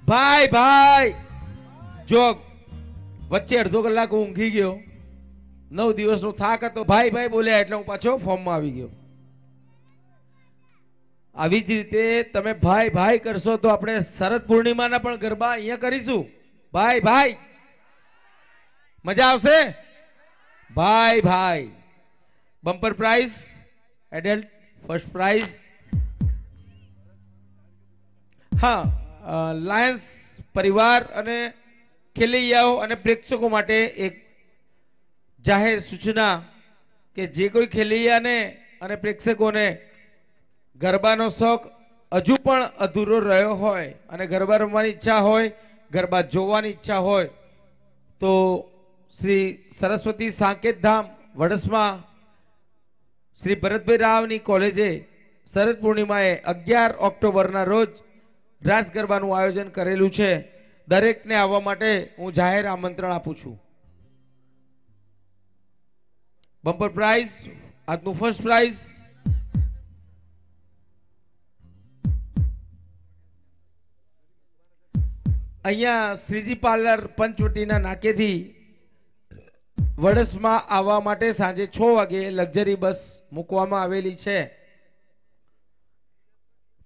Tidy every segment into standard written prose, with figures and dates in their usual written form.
ભાઈ ભાઈ જો વચ્ચે અડધો કલાક ઊંઘી ગયો, 9 દિવસનો થાક હતો, ભાઈ ભાઈ બોલ્યા એટલે હું પાછો ફોર્મમાં આવી ગયો. આવી જ રીતે તમે ભાઈ ભાઈ કરશો તો આપણે શરદ પૂર્ણિમાના પણ ગરબા અહીંયા કરીશું. ભાઈ ભાઈ મજા આવશે. ભાઈ ભાઈ bumper prize adult first prize. હા, લાયન્સ પરિવાર અને ખેલૈયાઓ અને પ્રેક્ષકો માટે એક જાહેર સૂચના કે જે કોઈ ખેલૈયાને અને પ્રેક્ષકોને ગરબાનો શોખ હજુ પણ અધૂરો રહ્યો હોય અને ગરબા રમવાની ઈચ્છા હોય, ગરબા જોવાની ઈચ્છા હોય તો શ્રી સરસ્વતી સાંકેત ધામ વડસમાં શ્રી ભરતભાઈ રાવની કોલેજે શરદ પૂર્ણિમાએ 11 ઓક્ટોબરના રોજ રાસ ગરબાનું આયોજન કરેલું છે. દરેકને આવવા માટે હું જાહેર આમંત્રણ આપું છું. બમ્પર પ્રાઇઝ આજનું ફર્સ્ટ પ્રાઇઝ અહીંયા શ્રીજી પાર્લર પંચવટીના નાકેથી વડસમાં આવવા માટે સાંજે 6 વાગે લક્ઝરી બસ મૂકવામાં આવેલી છે.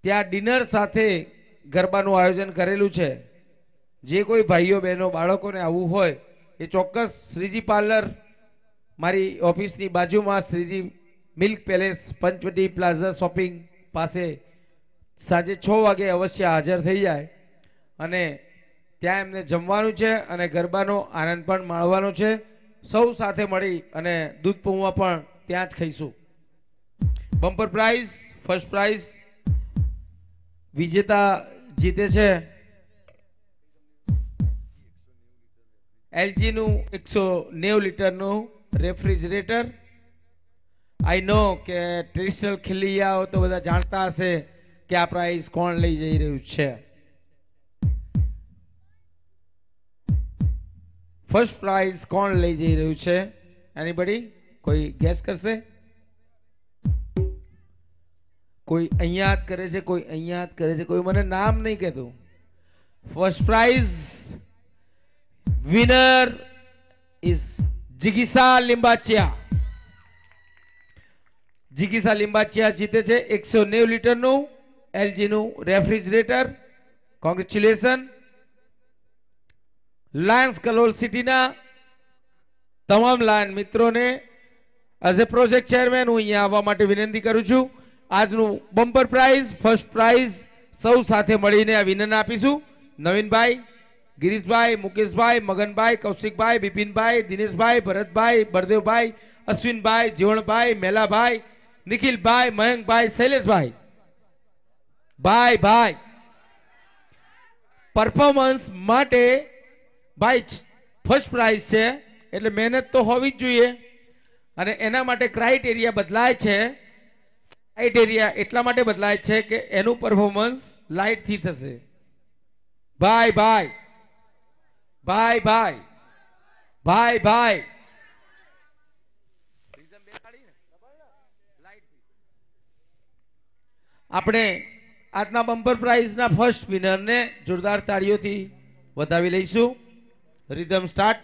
ત્યાં ડિનર સાથે ગરબાનું આયોજન કરેલું છે. જે કોઈ ભાઈઓ બહેનો બાળકોને આવવું હોય એ ચોક્કસ શ્રીજી પાર્લર મારી ઓફિસની બાજુમાં Shreeji milk palace Panchavati plaza shopping પાસે સાંજે 6 વાગે અવશ્ય હાજર થઈ જાય અને ત્યાં એમને જમવાનું છે અને ગરબાનો આનંદ પણ માણવાનો છે. સૌ સાથે મળી અને દૂધ પૌવા પણ ત્યાં જ ખાઈશું. બમ્પર પ્રાઇઝ ફર્સ્ટ પ્રાઇઝ વિજેતા જીતે છે એલજી નું 190 લીટરનું રેફ્રિજરેટર. આઈ નો કે ટ્રેડિશનલ ખેલૈયાઓ તો બધા જાણતા હશે કે આ પ્રાઇઝ કોણ લઈ જઈ રહ્યું છે. ફર્સ્ટ પ્રાઇઝ કોણ લઈ જઈ રહ્યું છે? એનીબડી? કોઈ ગેસ કરશે? કોઈ અહીંયા હાથ કરે છે, કોઈ અહીંયા હાથ કરે છે, કોઈ મને નામ નહીં કહેતું. ફર્સ્ટ પ્રાઇઝ વિનર ઇઝ જિગીસા લિંબાચિયા. જિગીસા લિંબાચિયા જીતે છે 190 લીટરનું એલજી નું રેફ્રિજરેટર. કોંગ્રેચ્યુલેશન. લાયન્સ કલોલ સિટીના તમામ લાયન મિત્રોને એઝ એ પ્રોજેક્ટ ચેરમેન હું અહીંયા આવવા માટે વિનંતી કરું છું. આજનું બમ્પર પ્રાઇઝ ફર્સ્ટ પ્રાઇઝ સૌ સાથે મળીને આ વિનર આપીશું. નવીનભાઈ, ગિરીશભાઈ, મુકેશભાઈ, મગનભાઈ, કૌશિકભાઈ, બિપિનભાઈ, દિનેશભાઈ, ભરતભાઈ, બળદેવભાઈ, અશ્વિનભાઈ, જીવણભાઈ, મેલાભાઈ, નિખિલભાઈ, મયંકભાઈ, શૈલેષભાઈ. ભાઈ ભાઈ પરફોર્મન્સ માટે ભાઈ ફર્સ્ટ પ્રાઇઝ છે એટલે મહેનત તો હોવી જ જોઈએ અને એના માટે ક્રાઇટેરિયા બદલાય છે. ક્રાઇટેરિયા એટલા માટે બદલાય છે કે એનું પરફોર્મન્સ લાઇટ થી થશે. ભાઈ ભાઈ ભાઈ ભાઈ ભાઈ ભાઈ આપણે આજના બમ્પર પ્રાઇઝના ફર્સ્ટ વિનરને જોરદાર તાળીઓથી વધાવી લઈશું. Rhythm start.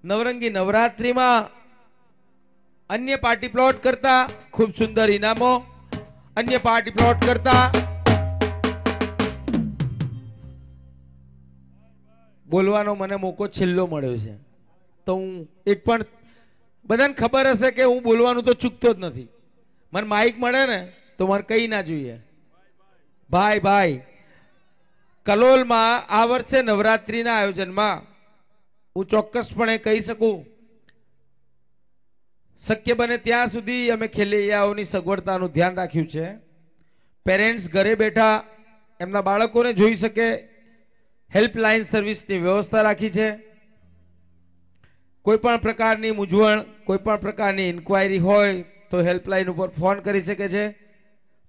નવરંગી નવરાત્રીમાં અન્ય પાર્ટી પ્લોટ કરતા ખૂબ સુંદર ઇનામો, અન્ય પાર્ટી પ્લોટ કરતા બોલવાનો મને મોકો છેલ્લો મળ્યો છે તો હું એક પણ બધાને ખબર હશે કે હું બોલવાનું તો ચૂકતો જ નથી. મને માઇક મળે ને તો મારે કઈ ના જોઈએ. ભાઈ ભાઈ કલોલમાં આ વર્ષે નવરાત્રીના આયોજનમાં હું ચોક્કસપણે કહી શકું શક્ય બને ત્યાં સુધી અમે ખેલૈયાઓની સગવડતાનું ધ્યાન રાખ્યું છે. પેરેન્ટ્સ ઘરે બેઠા એમના બાળકોને જોઈ શકે હેલ્પલાઇન સર્વિસની વ્યવસ્થા રાખી છે. કોઈ પણ પ્રકારની મૂંઝવણ, કોઈ પણ પ્રકારની ઇન્ક્વાયરી હોય તો હેલ્પલાઇન ઉપર ફોન કરી શકે છે.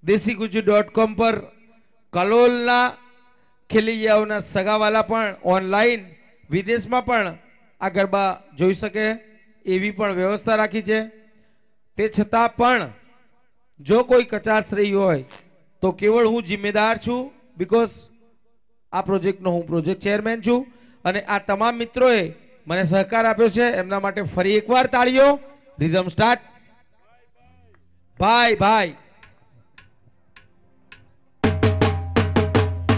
desiguju.com પર કલોલના ખેલૈયાઓના સગાવાલા પણ ઓનલાઈન વિદેશમાં પણ આ ગરબા જોઈ શકે એવી પણ વ્યવસ્થા રાખી છે. તે છતાં પણ જો કોઈ કચાશ રહી હોય તો કેવળ હું જિમ્મેદાર છું, બીકોઝ આ પ્રોજેક્ટનો હું પ્રોજેક્ટ ચેરમેન છું અને આ તમામ મિત્રોએ મને સહકાર આપ્યો છે, એમના માટે ફરી એકવાર તાળીઓ. Rhythm start. ભાઈ ભાઈ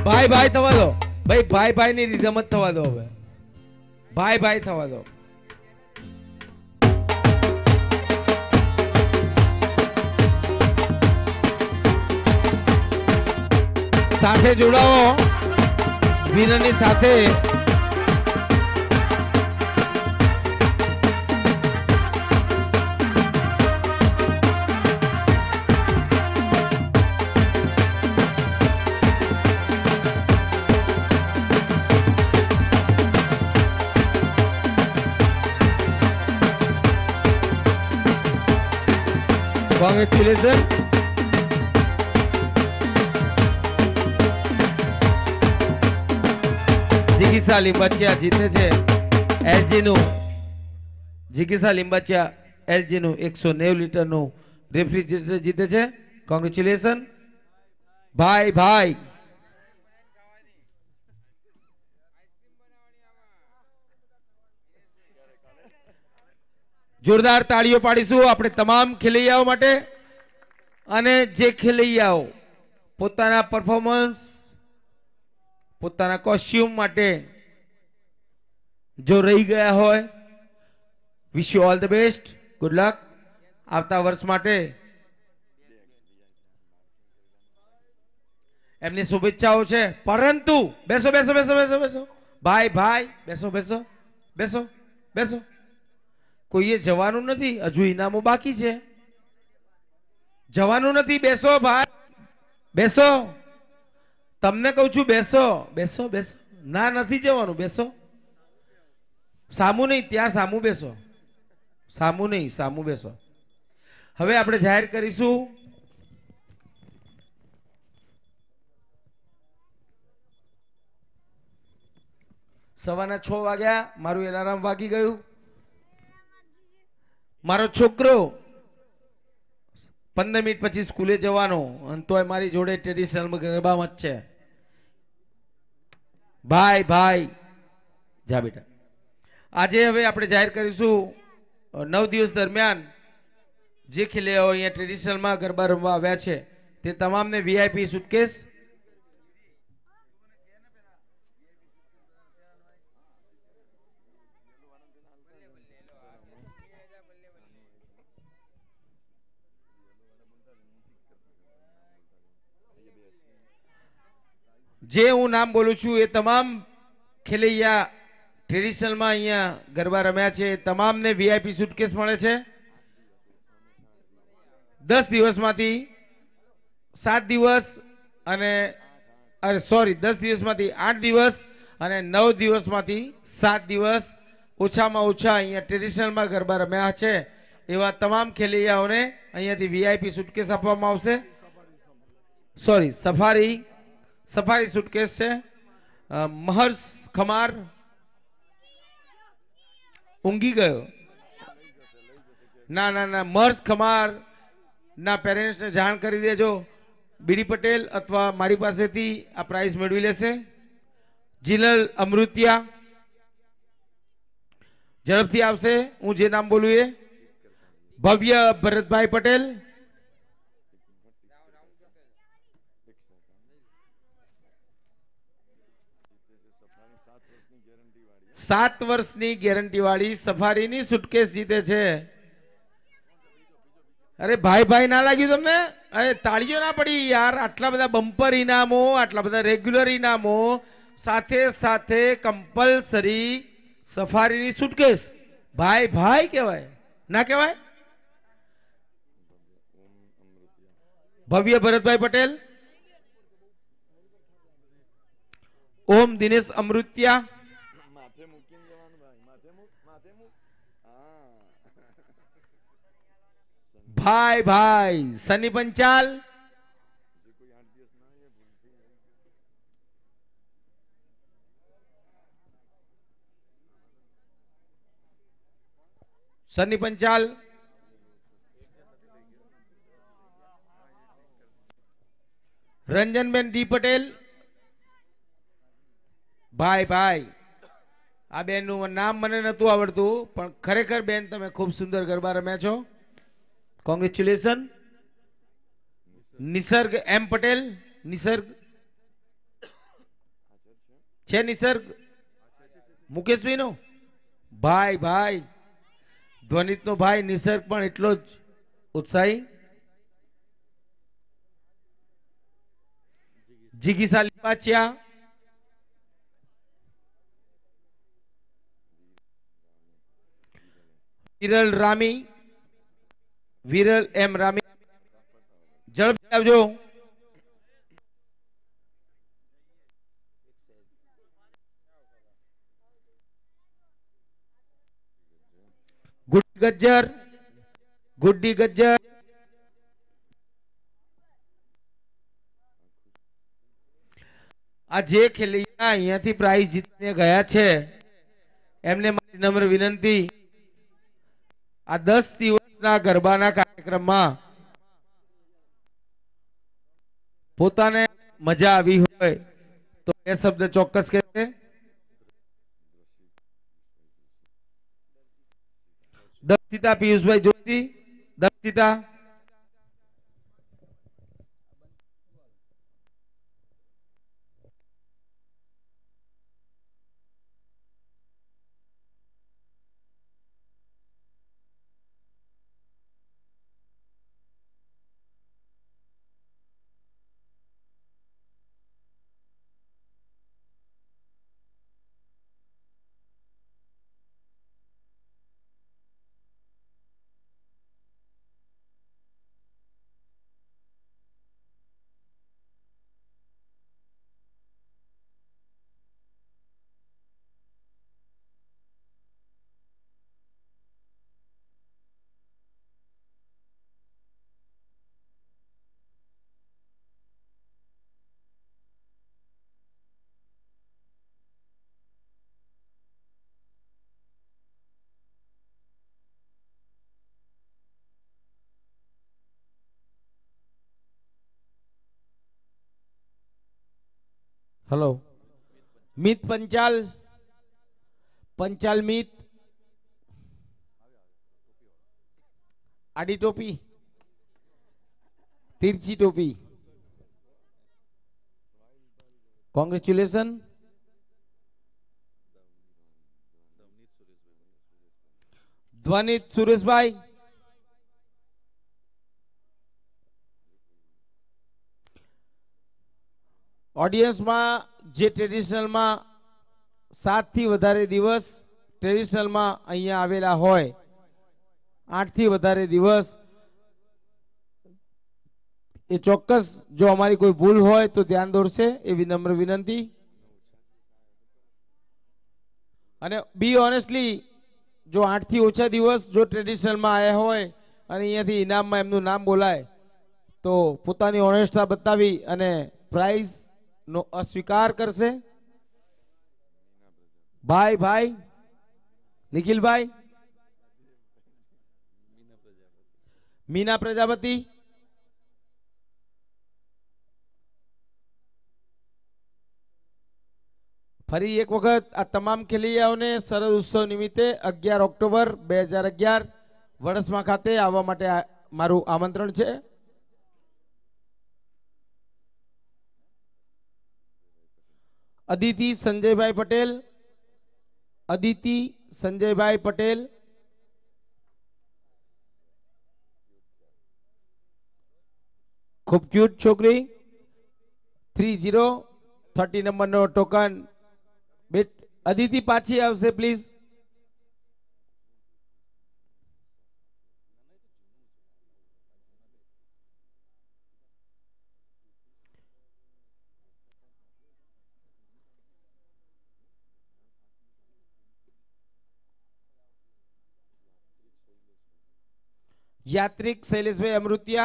ભાઈ ભાઈ થવા દો ભાઈ, ભાઈ ભાઈ ની રિધમ જ થવા દો. હવે ભાઈ ભાઈ થવા દો. સાથે જોડાઓ વિનરની સાથે. કોંગ્રેચ્યુલેશન. જીગીસા લીંબાચિયા જીતે છે એલજી નું. જીગીસા લીંબાચિયા એલજી નું 190 લીટરનું રેફ્રિજરેટર જીતે છે. કોંગ્રેચ્યુલેશન ભાઈ ભાઈ. જોરદાર તાળીઓ પાડીશું આપણે તમામ ખેલૈયાઓ માટે. અને જે ખેલૈયાઓ પોતાના પરફોર્મન્સ, પોતાના કોસ્ચ્યુમ માટે જો રહી ગયા હોય, wish you all the best, good luck આવતા વર્ષ માટે. એમની શુભેચ્છાઓ છે. પરંતુ બેસો બેસો બેસો બેસો બેસો ભાઈ ભાઈ, બેસો બેસો બેસો બેસો. કોઈએ જવાનું નથી, હજુ ઇનામો બાકી છે. જવાનું નથી, બેસો ભાઈ બેસો. તમને કહું છું બેસો બેસો બેસો. ના નથી જવાનું, બેસો. સામું નહીં, ત્યાં સામું બેસો. સામું નહીં, સામું બેસો. હવે આપણે જાહેર કરીશું સવારના 6 વાગ્યા. મારું એલાર્મ વાગી ગયું. મારો છોકરો 15 મિનિટ પછી સ્કૂલે જવાનો અને તોય મારી જોડે ટ્રેડિશનલ ગરબામાં જ છે. ભાઈ ભાઈ જા બેટા. આજે હવે આપણે જાહેર કરીશું 9 દિવસ દરમિયાન જે ખેલૈયાઓ અહીંયા ટ્રેડિશનલમાં ગરબા રમવા આવ્યા છે તે તમામને વીઆઈપી સુટકેસ જે હું નામ બોલું છું એ તમામ ખેલૈયા ટ્રેડિશનલમાં અહીંયા ગરબા રમ્યા છે તમામને વીઆઈપી સુટકેસ મળે છે. 10 દિવસમાંથી 7 દિવસ અને 10 દિવસમાંથી 8 દિવસ અને 9 દિવસમાંથી 7 દિવસ ઓછામાં ઓછા અહીંયા ટ્રેડિશનલમાં ગરબા રમ્યા છે એવા તમામ ખેલૈયાઓને અહીંયાથી વીઆઈપી સુટકેસ આપવામાં આવશે. સફારી સુટકેસ છે. મહર્ષ ખમાર ઊંઘી ગયો. ના ના ના, મહર્ષ ખમાર ના પેરેન્ટ્સને જાણ કરી દેજો. બીડી પટેલ અથવા મારી પાસેથી આ પ્રાઇઝ મેળવી લેશે. જીનલ અમૃતિયા ઝડપથી આવશે. હું જે નામ બોલું એ. ભવ્ય ભરતભાઈ પટેલ, सात वर्षनी गेरंटी वाली सफारीनी सुटकेस जीते छे. अरे भाई भाई ना लगी तुमने? अरे ताड़ीओ ना पड़ी यार. आटला बधा बम्पर इनामो, आटला बधा रेग्युलर इनामो, साथे साथे कंपलसरी सफारीनी सुटकेस. भाई भाई कहवाय ना कहवाय? भव्य भरतभाई पटेल, ओम दिनेश अमृतिया, भाई भाई सनी पंचाल, सनी पंचाल, રંજનબેન ડી પટેલ. ભાઈ ભાઈ આ બેનનું નામ મને નતું આવડતું પણ ખરેખર બેન તમે ખૂબ સુંદર ગરબા રમ્યા છો. કોંગ્રેચ્યુલેશન. નિસર્ગ એમ પટેલ. નિસર્ગ છે નિસર્ગ મુકેશભાઈ નો ભાઈ ભાઈ ધ્વનિત નો ભાઈ નિસર્ગ પણ એટલો જ ઉત્સાહી. જીગીસા લીપાચિયા. વિરલ રામી. વિરલ એમ રામી ઝડપથી આવજો. ગુડ્ડી ગજ્જર. ગુડ્ડી ગજ્જર. આ જે ખેલૈયા અહીંયાથી પ્રાઇઝ જીતીને ગયા છે એમને મારી નમ્ર વિનંતી આ 10 દિવસના ગરબાના કાર્યક્રમમાં પોતાને મજા આવી હોય તો એ શબ્દ ચોક્કસ કહેશે. દક્ષિતા પિયુષભાઈ જોશી. દક્ષિતા. हेलो मीत पंचाल. पंचाल मीत. आडी टोपी. तिरछी टोपी. कॉन्ग्रेचुलेशन. ध्वनित सुरेश भाई. ऑडियंस में जे ट्रेडिशनल में 7 થી વધારે દિવસ ટ્રેડિશનલ માં અહીંયા આવેલા હોય 8 થી વધારે દિવસ એ ચોક્કસ જો અમારી કોઈ ભૂલ હોય તો ધ્યાન દોરશે એ વિનમ્ર વિનંતી. અને બી ઓનેસ્ટલી જો 8 થી ઓછા દિવસ જો ટ્રેડિશનલ માં આયા હોય અને અહીંયાથી ઇનામમાં એમનું નામ બોલાય તો પોતાની ઓનેસ્ટતા બતાવી અને પ્રાઇઝ નો अस्वीकार करसे. भाई भाई निखिल भाई. मीना प्रजापति. फरी एक वखत आ तमाम खेलैयाओने सरद उत्सव निमित्ते 11 ऑक्टोबर 2011 वडसमा खाते आववा माटे मारू आमंत्रण छे. अदिति संजय भाई पटेल. अदिति संजय भाई पटेल. खूब क्यूट छोकरी. 3030 नंबर नो टोकन. बेट अदिति पाछी आवशे प्लीज. यात्रिक शैलेश भाई अमृतिया.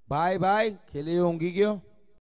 भाई भाई खेले ऊँगी गयो.